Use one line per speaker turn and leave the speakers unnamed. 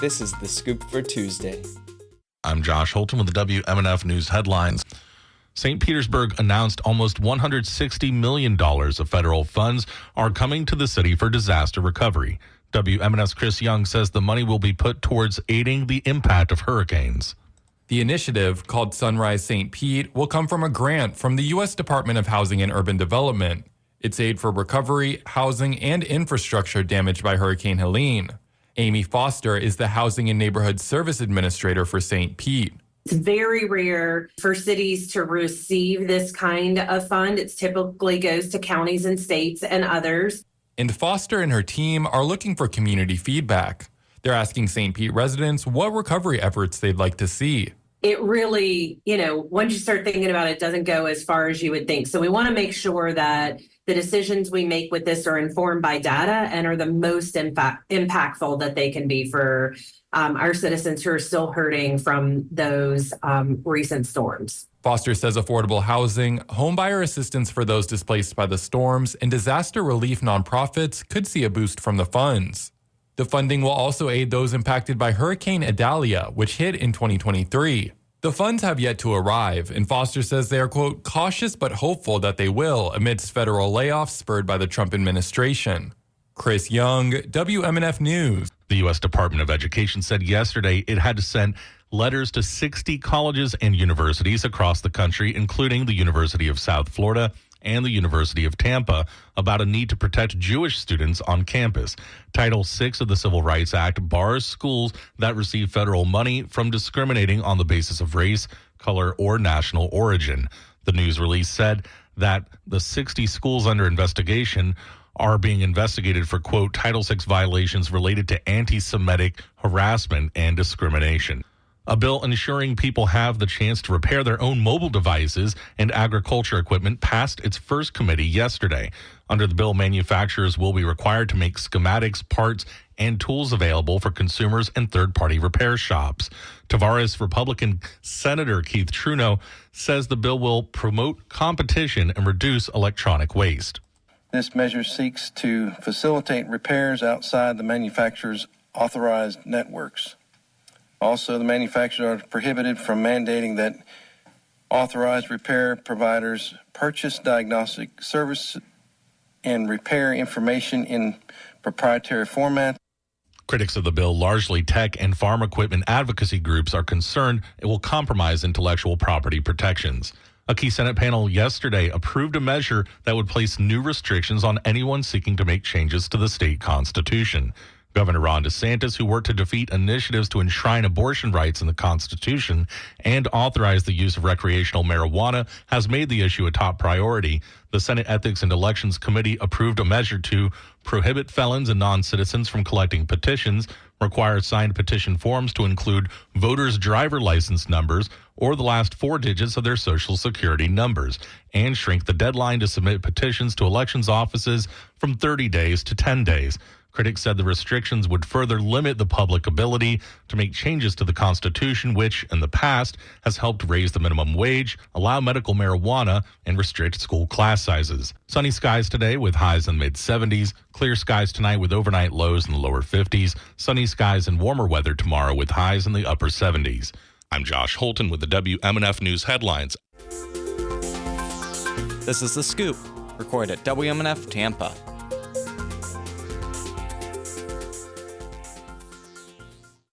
This is The Scoop for Tuesday.
I'm Josh Holton with the WMNF News headlines. St. Petersburg announced almost $160 million of federal funds are coming to the city for disaster recovery. WMNF's Chris Young says the money will be put towards aiding the impact of hurricanes.
The initiative, called Sunrise St. Pete, will come from a grant from the U.S. Department of Housing and Urban Development. It's aid for recovery, housing, and infrastructure damaged by Hurricane Helene. Amy Foster is the Housing and Neighborhood Service Administrator for St. Pete.
It's very rare for cities to receive this kind of fund. It typically goes to counties and states and others.
And Foster and her team are looking for community feedback. They're asking St. Pete residents what recovery efforts they'd like to see.
It really, once you start thinking about it, doesn't go as far as you would think. So we want to make sure that the decisions we make with this are informed by data and are the most impactful that they can be for our citizens who are still hurting from those recent storms.
Foster says affordable housing, homebuyer assistance for those displaced by the storms, and disaster relief nonprofits could see a boost from the funds. The funding will also aid those impacted by Hurricane Idalia, which hit in 2023. The funds have yet to arrive, and Foster says they are, quote, cautious but hopeful that they will amidst federal layoffs spurred by the Trump administration. Chris Young, WMNF News.
The U.S. Department of Education said yesterday it had to send letters to 60 colleges and universities across the country, including the University of South Florida and the University of Tampa, about a need to protect Jewish students on campus. Title VI of the Civil Rights Act bars schools that receive federal money from discriminating on the basis of race, color, or national origin. The news release said that the 60 schools under investigation are being investigated for, quote, Title VI violations related to anti-Semitic harassment and discrimination. A bill ensuring people have the chance to repair their own mobile devices and agriculture equipment passed its first committee yesterday. Under the bill, manufacturers will be required to make schematics, parts, and tools available for consumers and third-party repair shops. Tavares Republican Senator Keith Trudeau says the bill will promote competition and reduce electronic waste.
This measure seeks to facilitate repairs outside the manufacturer's authorized networks. Also, the manufacturers are prohibited from mandating that authorized repair providers purchase diagnostic service and repair information in proprietary format.
Critics of the bill, largely tech and farm equipment advocacy groups, are concerned it will compromise intellectual property protections. A key Senate panel yesterday approved a measure that would place new restrictions on anyone seeking to make changes to the state constitution. Governor Ron DeSantis, who worked to defeat initiatives to enshrine abortion rights in the Constitution and authorize the use of recreational marijuana, has made the issue a top priority. The Senate Ethics and Elections Committee approved a measure to prohibit felons and non-citizens from collecting petitions, require signed petition forms to include voters' driver license numbers or the last four digits of their Social Security numbers, and shrink the deadline to submit petitions to elections offices from 30 days to 10 days. Critics said the restrictions would further limit the public ability to make changes to the Constitution, which in the past has helped raise the minimum wage, allow medical marijuana, and restrict school class sizes. Sunny skies today with highs in the mid-70s. Clear skies tonight with overnight lows in the lower 50s. Sunny skies and warmer weather tomorrow with highs in the upper 70s. I'm Josh Holton with the WMNF News headlines.
This is The Scoop, recorded at WMNF Tampa.